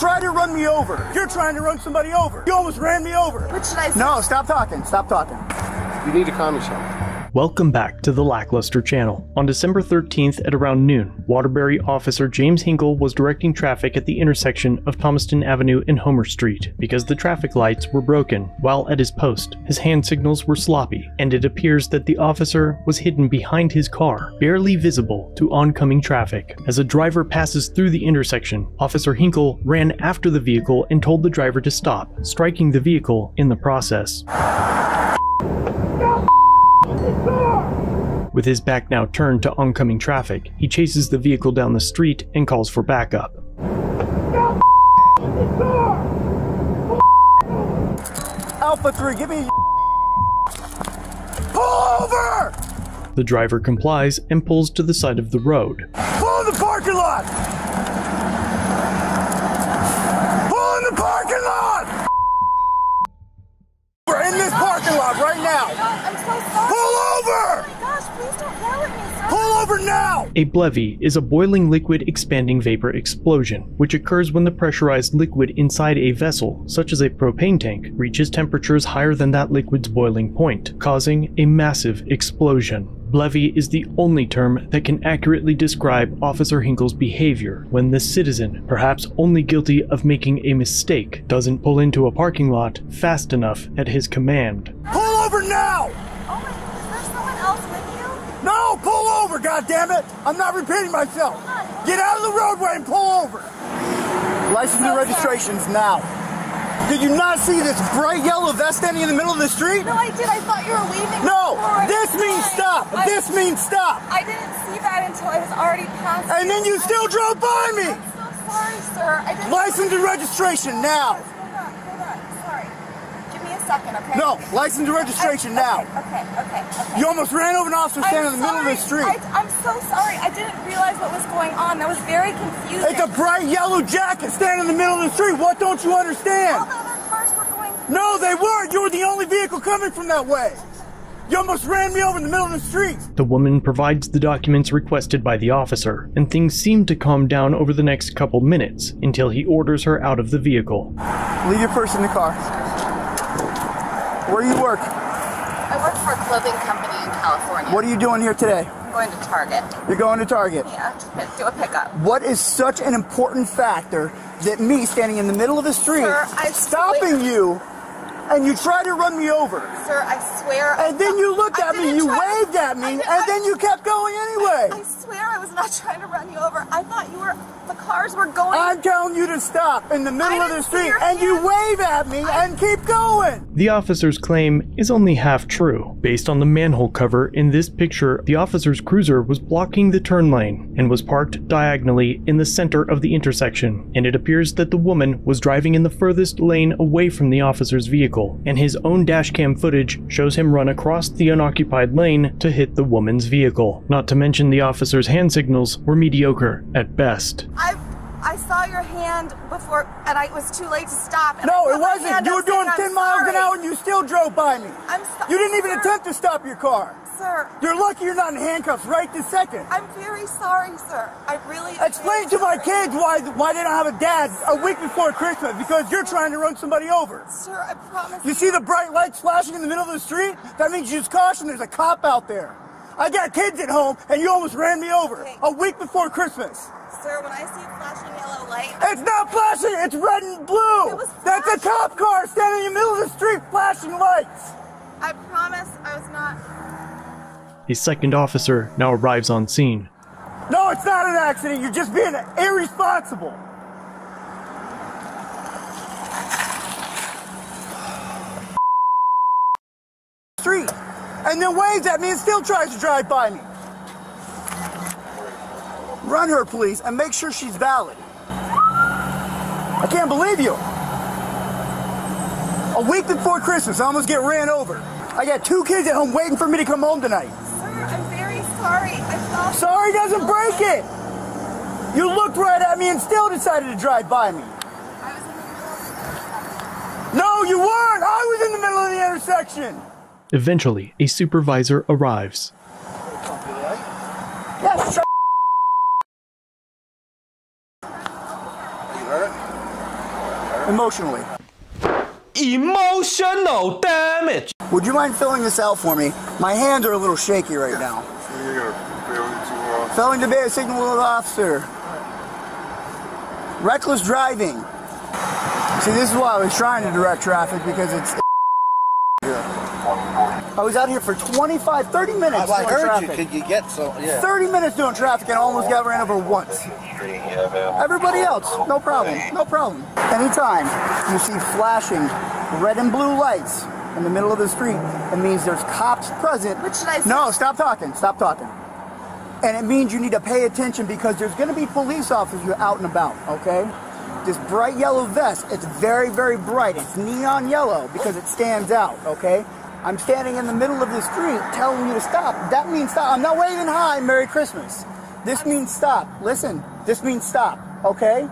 tried to run me over. You're trying to run somebody over. You almost ran me over. What should I say? No, stop talking. Stop talking. You need to calm yourself. Welcome back to the LackLuster channel. On December 13th at around noon, Waterbury officer James Hinkle was directing traffic at the intersection of Thomaston Avenue and Homer Street because the traffic lights were broken. While at his post, his hand signals were sloppy, and it appears that the officer was hidden behind his car, barely visible to oncoming traffic. As a driver passes through the intersection, Officer Hinkle ran after the vehicle and told the driver to stop, striking the vehicle in the process. With his back now turned to oncoming traffic, he chases the vehicle down the street and calls for backup. Alpha 3, give me pull over! The driver complies and pulls to the side of the road. Pull in the parking lot! Pull in the parking lot! We're in this parking lot right now! I'm so sorry. Pull over! Oh my gosh, please don't yell at me, sir. Pull over now! A BLEVE is a boiling liquid expanding vapor explosion, which occurs when the pressurized liquid inside a vessel, such as a propane tank, reaches temperatures higher than that liquid's boiling point, causing a massive explosion. BLEVE is the only term that can accurately describe Officer Hinkle's behavior when the citizen, perhaps only guilty of making a mistake, doesn't pull into a parking lot fast enough at his command. Pull over now! Oh my, is there someone else with you? No, pull over, goddammit! I'm not repeating myself. Get out of the roadway and pull over. License and registrations now. Did you not see this bright yellow vest standing in the middle of the street? No, I did. I thought you were waving. No, before. this means stop. This means stop. I didn't see that until I was already past. And then you still drove by me. I'm so sorry, sir. I didn't. License and registration now. Hold on. Sorry. Give me a second, okay? No, license and registration now. Okay. You almost ran over an officer standing in the middle of the street. I'm so sorry. I didn't realize what was going on. That was very confusing. It's a bright yellow jacket standing in the middle of the street. What don't you understand? All the other cars were going. No, they weren't. You were the only vehicle coming from that way. You almost ran me over in the middle of the street. The woman provides the documents requested by the officer, and things seem to calm down over the next couple minutes until he orders her out of the vehicle. Leave your purse in the car. Where do you work? I work for a clothing company in California. What are you doing here today? I'm going to Target. You're going to Target? Yeah, just do a pickup. What is such an important factor that me standing in the middle of the street, Sir, stopping you, and you try to run me over? Sir, I swear. And then you looked at me, you waved at me, and then you kept going anyway. I swear I was not trying to run you over. I thought you were, the cars were going. I'm telling you to stop in the middle of the street, and you wave at me and keep going. The officer's claim is only half true. Based on the manhole cover in this picture, the officer's cruiser was blocking the turn lane and was parked diagonally in the center of the intersection, and it appears that the woman was driving in the furthest lane away from the officer's vehicle, and his own dashcam footage shows him run across the unoccupied lane to hit the woman's vehicle. Not to mention the officer's hand signals were mediocre at best. I saw your hand before, and it was too late to stop. No, it wasn't. You were doing 10 miles an hour and you still drove by me. I'm sorry. You didn't even attempt to stop your car. Sir. You're lucky you're not in handcuffs right this second. I'm very sorry, sir. I really Explain to my kids why they don't have a dad a week before Christmas, because you're trying to run somebody over. Sir, I promise. You see the bright lights flashing in the middle of the street? That means you just caution, there's a cop out there. I got kids at home and you almost ran me over a week before Christmas. Sir, when I see a flashing yellow light... It's not flashing, it's red and blue. That's a cop car standing in the middle of the street flashing lights. I promise I was not... A second officer now arrives on scene. No, it's not an accident. You're just being irresponsible. Street. And then waves at me and still tries to drive by me. Run her, please, and make sure she's valid. I can't believe you. A week before Christmas, I almost get ran over. I got 2 kids at home waiting for me to come home tonight. Sir, I'm very sorry. Sorry doesn't break it. You looked right at me and still decided to drive by me. I was in the middle of... No, you weren't. I was in the middle of the intersection. Eventually, a supervisor arrives. Yes, You hurt? Emotionally. Emotional damage. Would you mind filling this out for me? My hands are a little shaky right now. Failing to obey a signal of the officer. Reckless driving. See, this is why I was trying to direct traffic, because it's I was out here for 30 minutes I doing heard traffic. you. Could you get so? Yeah. 30 minutes doing traffic and almost got ran over once. Everybody else, no problem, no problem. Anytime you see flashing red and blue lights in the middle of the street, it means there's cops present. What should I say? No, stop talking, stop talking. And it means you need to pay attention, because there's going to be police officers out and about, okay? This bright yellow vest, it's very, very bright. It's neon yellow because it stands out, okay? I'm standing in the middle of the street telling you to stop. That means stop. I'm not waving hi, Merry Christmas. This means stop. Listen, this means stop, okay?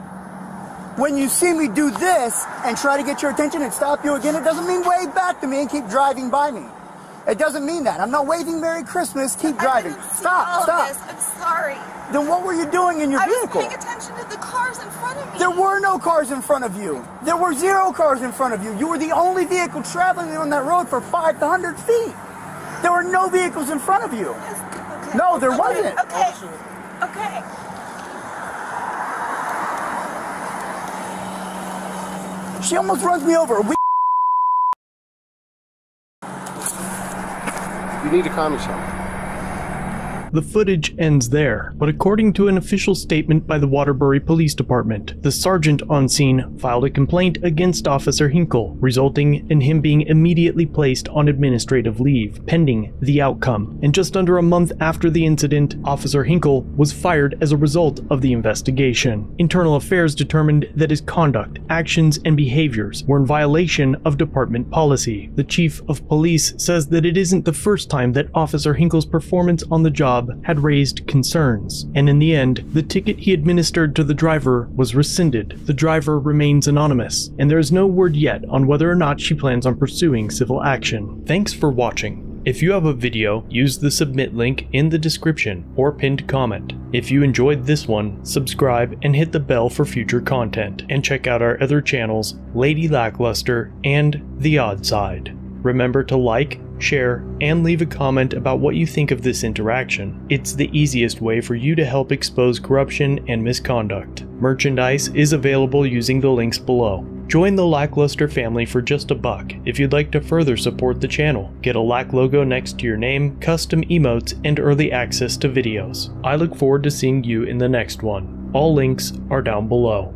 When you see me do this and try to get your attention and stop you again, it doesn't mean wave back to me and keep driving by me. It doesn't mean that. I'm not waving Merry Christmas, keep driving. Stop, stop. I'm sorry. Then what were you doing in your vehicle? I was paying attention to the cars in front of me. There were no cars in front of you. There were 0 cars in front of you. You were the only vehicle traveling on that road for 500 feet. There were no vehicles in front of you. Okay. No, there wasn't. Okay. Okay. She almost runs me over. You need to calm yourself. The footage ends there, but according to an official statement by the Waterbury Police Department, the sergeant on scene filed a complaint against Officer Hinkle, resulting in him being immediately placed on administrative leave, pending the outcome. And just under a month after the incident, Officer Hinkle was fired as a result of the investigation. Internal Affairs determined that his conduct, actions, and behaviors were in violation of department policy. The chief of police says that it isn't the first time that Officer Hinkle's performance on the job had raised concerns, and in the end, the ticket he administered to the driver was rescinded. The driver remains anonymous, and there is no word yet on whether or not she plans on pursuing civil action. Thanks for watching. If you have a video, use the submit link in the description or pinned comment. If you enjoyed this one, subscribe and hit the bell for future content, and check out our other channels, Lady Lackluster and The Odd Side. Remember to like, share, and leave a comment about what you think of this interaction. It's the easiest way for you to help expose corruption and misconduct. Merchandise is available using the links below. Join the LackLuster family for just $1 if you'd like to further support the channel. Get a Lack logo next to your name, custom emotes, and early access to videos. I look forward to seeing you in the next one. All links are down below.